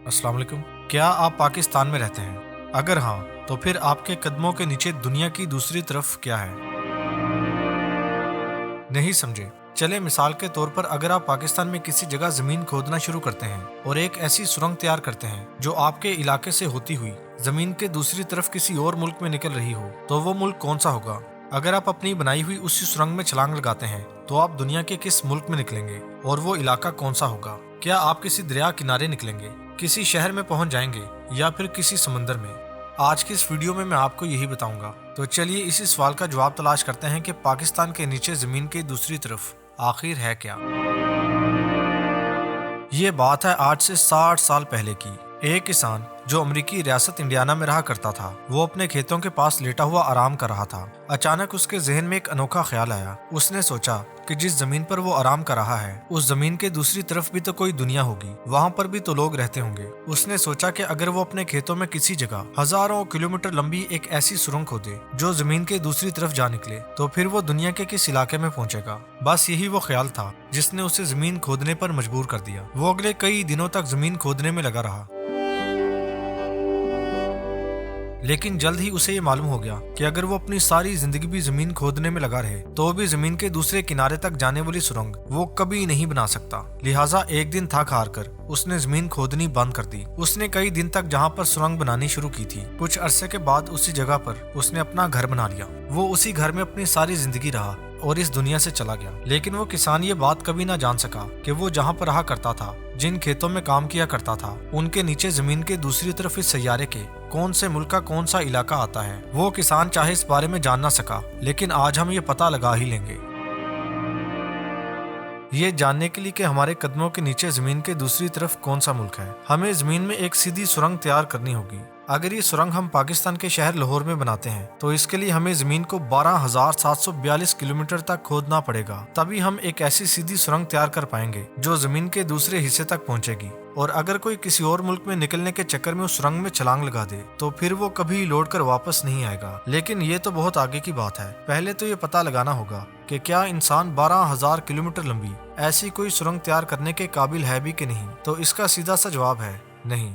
अस्सलाम वालेकुम। क्या आप पाकिस्तान में रहते हैं? अगर हाँ, तो फिर आपके कदमों के नीचे दुनिया की दूसरी तरफ क्या है? नहीं समझे? चले मिसाल के तौर पर अगर आप पाकिस्तान में किसी जगह जमीन खोदना शुरू करते हैं और एक ऐसी सुरंग तैयार करते हैं जो आपके इलाके से होती हुई जमीन के दूसरी तरफ किसी और मुल्क में निकल रही हो, तो वो मुल्क कौन सा होगा? अगर आप अपनी बनाई हुई उसी सुरंग में छलांग लगाते हैं तो आप दुनिया के किस मुल्क में निकलेंगे और वो इलाका कौन सा होगा? क्या आप किसी दरिया किनारे निकलेंगे, किसी शहर में पहुंच जाएंगे या फिर किसी समंदर में? आज की इस वीडियो में मैं आपको यही बताऊंगा। तो चलिए इसी सवाल का जवाब तलाश करते हैं कि पाकिस्तान के नीचे जमीन की दूसरी तरफ आखिर है क्या। ये बात है आज से 60 साल पहले की। एक किसान जो अमेरिकी रियासत इंडियाना में रहा करता था, वो अपने खेतों के पास लेटा हुआ आराम कर रहा था। अचानक उसके जहन में एक अनोखा ख्याल आया। उसने सोचा कि जिस जमीन पर वो आराम कर रहा है, उस जमीन के दूसरी तरफ भी तो कोई दुनिया होगी, वहाँ पर भी तो लोग रहते होंगे। उसने सोचा कि अगर वो अपने खेतों में किसी जगह हजारों किलोमीटर लंबी एक ऐसी सुरंग खोदे जो जमीन के दूसरी तरफ जा निकले, तो फिर वो दुनिया के किस इलाके में पहुंचेगा। बस यही वो ख्याल था जिसने उसे जमीन खोदने पर मजबूर कर दिया। वो अगले कई दिनों तक जमीन खोदने में लगा रहा, लेकिन जल्द ही उसे ये मालूम हो गया कि अगर वो अपनी सारी जिंदगी भी जमीन खोदने में लगा रहे तो भी जमीन के दूसरे किनारे तक जाने वाली सुरंग वो कभी नहीं बना सकता। लिहाजा एक दिन थक हार कर उसने जमीन खोदनी बंद कर दी। उसने कई दिन तक जहाँ पर सुरंग बनानी शुरू की थी, कुछ अरसे के बाद उसी जगह पर उसने अपना घर बना लिया। वो उसी घर में अपनी सारी जिंदगी रहा और इस दुनिया से चला गया। लेकिन वो किसान ये बात कभी ना जान सका कि वो जहाँ पर रहा करता था, जिन खेतों में काम किया करता था, उनके नीचे जमीन के दूसरी तरफ इस सैयारे के कौन से मुल्क का कौन सा इलाका आता है। वो किसान चाहे इस बारे में जान ना सका, लेकिन आज हम ये पता लगा ही लेंगे। ये जानने के लिए कि हमारे कदमों के नीचे जमीन के दूसरी तरफ कौन सा मुल्क है, हमें जमीन में एक सीधी सुरंग तैयार करनी होगी। अगर ये सुरंग हम पाकिस्तान के शहर लाहौर में बनाते हैं तो इसके लिए हमें जमीन को 12,742 किलोमीटर तक खोदना पड़ेगा। तभी हम एक ऐसी सीधी सुरंग तैयार कर पाएंगे जो जमीन के दूसरे हिस्से तक पहुंचेगी। और अगर कोई किसी और मुल्क में निकलने के चक्कर में उस सुरंग में छलांग लगा दे तो फिर वो कभी लौट कर वापस नहीं आएगा। लेकिन ये तो बहुत आगे की बात है। पहले तो ये पता लगाना होगा कि क्या इंसान 12,000 किलोमीटर लंबी ऐसी कोई सुरंग तैयार करने के काबिल है भी कि नहीं। तो इसका सीधा सा जवाब है नहीं।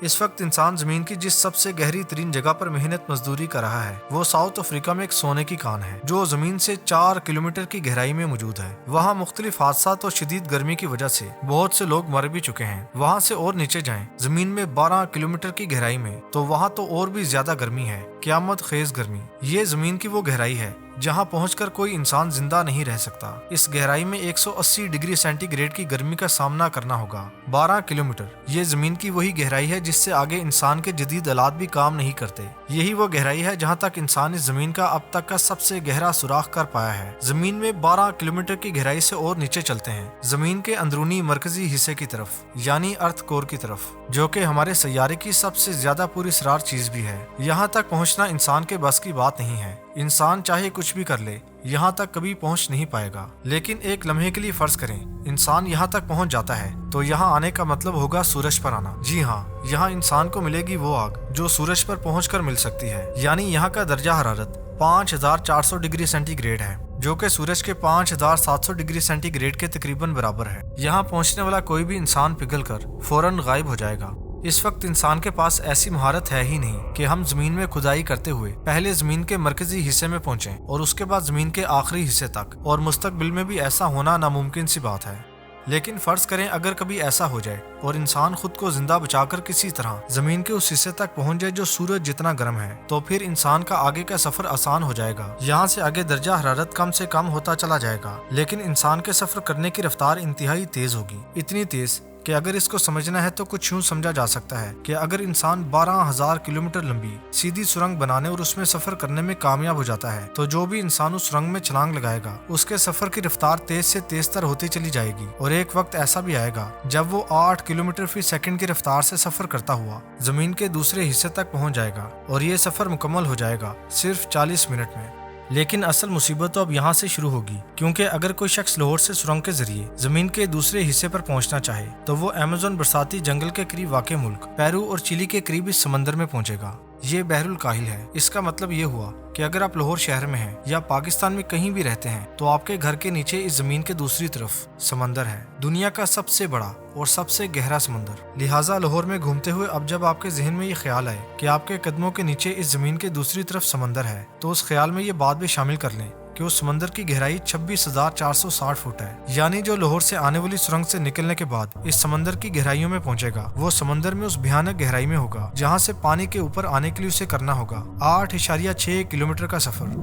इस वक्त इंसान जमीन की जिस सबसे गहरी तरीन जगह पर मेहनत मजदूरी कर रहा है, वो साउथ अफ्रीका में एक सोने की खान है जो जमीन से 4 किलोमीटर की गहराई में मौजूद है। वहाँ मुख्तलिफ हादसात और शदीद गर्मी की वजह से बहुत से लोग मर भी चुके हैं। वहाँ से और नीचे जाएं, जमीन में 12 किलोमीटर की गहराई में, तो वहाँ तो और भी ज्यादा गर्मी है, क़यामत खेज गर्मी। ये जमीन की वो गहराई है जहाँ पहुंचकर कोई इंसान जिंदा नहीं रह सकता। इस गहराई में 180 डिग्री सेंटीग्रेड की गर्मी का सामना करना होगा। 12 किलोमीटर ये जमीन की वही गहराई है जिससे आगे इंसान के जदीद आलात भी काम नहीं करते। यही वो गहराई है जहाँ तक इंसान इस जमीन का अब तक का सबसे गहरा सुराख कर पाया है। जमीन में 12 किलोमीटर की गहराई से और नीचे चलते हैं, जमीन के अंदरूनी मरकजी हिस्से की तरफ, यानी अर्थ कोर की तरफ, जो कि हमारे सैयारे की सबसे ज्यादा पुरअसरार चीज भी है। यहाँ तक पहुँचना इंसान के बस की बात नहीं है। इंसान चाहे कुछ भी कर ले, यहाँ तक कभी पहुँच नहीं पाएगा। लेकिन एक लम्हे के लिए फर्ज करें इंसान यहाँ तक पहुँच जाता है, तो यहाँ आने का मतलब होगा सूरज पर आना। जी हाँ, यहाँ इंसान को मिलेगी वो आग जो सूरज पर पहुँचकर मिल सकती है। यानी यहाँ का दर्जा हरारत 5,400 डिग्री सेंटीग्रेड है, जो कि सूरज के 5,700 डिग्री सेंटीग्रेड के तकरीबन बराबर है। यहाँ पहुँचने वाला कोई भी इंसान पिघल कर फौरन गायब हो जाएगा। इस वक्त इंसान के पास ऐसी महारत है ही नहीं कि हम जमीन में खुदाई करते हुए पहले जमीन के मरकजी हिस्से में पहुंचें और उसके बाद जमीन के आखिरी हिस्से तक, और मुस्तकबिल में भी ऐसा होना नामुमकिन सी बात है। लेकिन फर्ज करें अगर कभी ऐसा हो जाए और इंसान खुद को जिंदा बचाकर किसी तरह जमीन के उस हिस्से तक पहुंच जाए जो सूरज जितना गर्म है, तो फिर इंसान का आगे का सफर आसान हो जाएगा। यहाँ से आगे दर्जा हरारत कम से कम होता चला जाएगा, लेकिन इंसान के सफर करने की रफ्तार इंतहाई तेज होगी। इतनी तेज कि अगर इसको समझना है तो कुछ यूं समझा जा सकता है कि अगर इंसान 12,000 किलोमीटर लंबी सीधी सुरंग बनाने और उसमें सफर करने में कामयाब हो जाता है, तो जो भी इंसान उस सुरंग में छलांग लगाएगा उसके सफर की रफ्तार तेज से तेज तर होती चली जाएगी। और एक वक्त ऐसा भी आएगा जब वो 8 किलोमीटर फी सेकंड की रफ्तार से सफर करता हुआ जमीन के दूसरे हिस्से तक पहुंच जाएगा, और ये सफर मुकम्मल हो जाएगा सिर्फ 40 मिनट में। लेकिन असल मुसीबत तो अब यहाँ से शुरू होगी, क्योंकि अगर कोई शख्स लाहौर से सुरंग के जरिए जमीन के दूसरे हिस्से पर पहुँचना चाहे तो वो अमेज़न बरसाती जंगल के करीब वाक़े मुल्क पेरू और चिली के करीब इस समंदर में पहुँचेगा। یہ بحر الکاہل ہے۔ اس کا مطلب یہ ہوا کہ اگر آپ لاہور شہر میں ہیں یا پاکستان میں کہیں بھی رہتے ہیں تو آپ کے گھر کے نیچے اس زمین کے دوسری طرف سمندر ہے، دنیا کا سب سے بڑا اور سب سے گہرا سمندر۔ لہٰذا لاہور میں گھومتے ہوئے اب جب آپ کے ذہن میں یہ خیال آئے کہ آپ کے قدموں کے نیچے اس زمین کے دوسری طرف سمندر ہے تو اس خیال میں یہ بات بھی شامل کر لیں کہ اس سمندر کی گہرائی 26,460 فٹ ہے، یعنی جو لاہور سے آنے والی سرنگ سے نکلنے کے بعد اس سمندر کی گہرائیوں میں پہنچے گا وہ سمندر میں اس بھیانک گہرائی میں ہوگا جہاں سے پانی کے اوپر آنے کے لیے اسے کرنا ہوگا 8.6 کلومیٹر کا سفر۔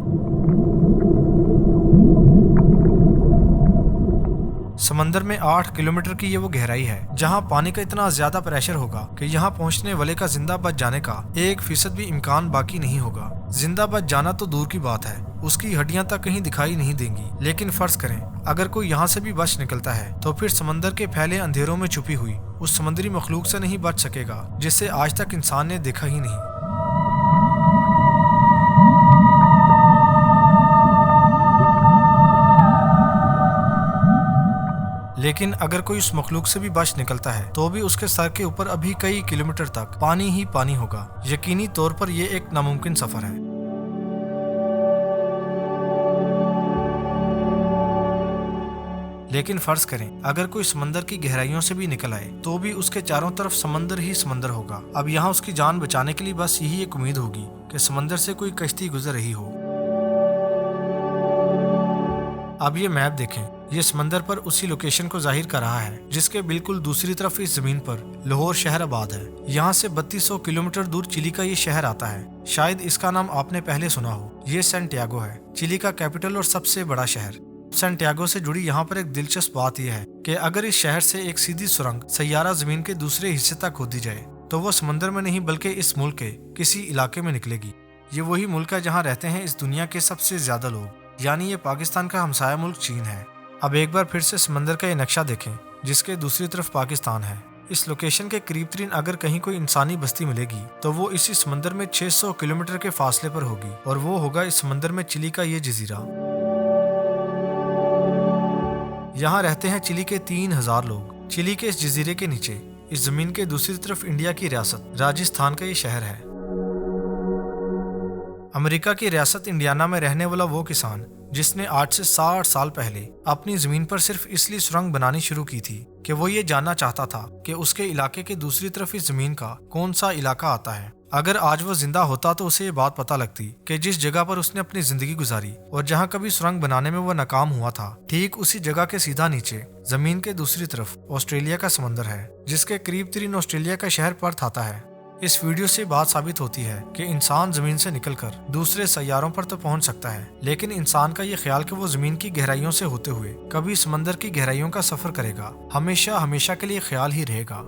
سمندر میں 8 کلومیٹر کی یہ وہ گہرائی ہے جہاں پانی کا اتنا زیادہ پریشر ہوگا کہ یہاں پہنچنے والے کا زندہ بچ جانے کا 1% بھی امکان باقی نہیں ہوگا۔ زندہ بچ جانا تو دور کی بات ہے، اس کی ہڈیاں تک کہیں دکھائی نہیں دیں گی، لیکن فرض کریں اگر کوئی یہاں سے بھی بچ نکلتا ہے تو پھر سمندر کے پھیلے اندھیروں میں چھپی ہوئی اس سمندری مخلوق سے نہیں بچ سکے گا جسے آج تک انسان نے دیکھا ہی نہیں۔ لیکن اگر کوئی اس مخلوق سے بھی بچ نکلتا ہے تو بھی اس کے سر کے اوپر ابھی کئی کلومیٹر تک پانی ہی پانی ہوگا۔ یقینی طور پر یہ ایک ناممکن سفر ہے۔ لیکن فرض کریں اگر کوئی سمندر کی گہرائیوں سے بھی نکل آئے تو بھی اس کے چاروں طرف سمندر ہی سمندر ہوگا۔ اب یہاں اس کی جان بچانے کے لیے بس یہی ایک امید ہوگی کہ سمندر سے کوئی کشتی گزر رہی ہو۔ اب یہ میپ دیکھیں، یہ سمندر پر اسی لوکیشن کو ظاہر کر رہا ہے جس کے بالکل دوسری طرف اس زمین پر لاہور شہر آباد ہے۔ یہاں سے 3200 کلومیٹر دور چلی کا یہ شہر آتا ہے، شاید اس کا نام آپ نے پہلے سنا ہو۔ یہ سینٹیاگو ہے، چلی کا کیپٹل اور سب سے بڑا شہر۔ سینٹیاگو سے جڑی یہاں پر ایک دلچسپ بات یہ ہے کہ اگر اس شہر سے ایک سیدھی سرنگ سیارہ زمین کے دوسرے حصے تک کھودی جائے تو وہ سمندر میں نہیں بلکہ اس ملک کے کسی علاقے میں نکلے گی۔ یہ وہی ملک ہے جہاں رہتے ہیں اس دنیا کے سب سے زیادہ لوگ، یعنی یہ پاکستان کا ہمسایہ ملک چین ہے۔ اب ایک بار پھر سے سمندر کا یہ نقشہ دیکھیں جس کے دوسری طرف پاکستان ہے۔ اس لوکیشن کے قریب ترین اگر کہیں کوئی انسانی بستی ملے گی تو وہ اسی سمندر میں 600 کلومیٹر کے فاصلے پر ہوگی، اور وہ ہوگا اس سمندر میں چلی کا یہ جزیرہ۔ یہاں رہتے ہیں چلی کے 3000 لوگ۔ چلی کے اس جزیرے کے نیچے اس زمین کے دوسری طرف انڈیا کی ریاست راجستھان کا یہ شہر ہے۔ امریکہ کی ریاست انڈیانا میں رہنے والا وہ کسان جس نے آج سے 60 سال پہلے اپنی زمین پر صرف اس لیے سرنگ بنانی شروع کی تھی کہ وہ یہ جاننا چاہتا تھا کہ اس کے علاقے کے دوسری طرف اس زمین کا کون سا علاقہ آتا ہے۔ اگر آج وہ زندہ ہوتا تو اسے یہ بات پتہ لگتی کہ جس جگہ پر اس نے اپنی زندگی گزاری اور جہاں کبھی سرنگ بنانے میں وہ ناکام ہوا تھا، ٹھیک اسی جگہ کے سیدھا نیچے زمین کے دوسری طرف آسٹریلیا کا سمندر ہے، جس کے قریب ترین آسٹریلیا کا شہر پرتھ آتا ہے۔ اس ویڈیو سے بات ثابت ہوتی ہے کہ انسان زمین سے نکل کر دوسرے سیاروں پر تو پہنچ سکتا ہے، لیکن انسان کا یہ خیال کہ وہ زمین کی گہرائیوں سے ہوتے ہوئے کبھی سمندر کی گہرائیوں کا سفر کرے گا ہمیشہ ہمیشہ کے لیے خیال ہی رہے گا۔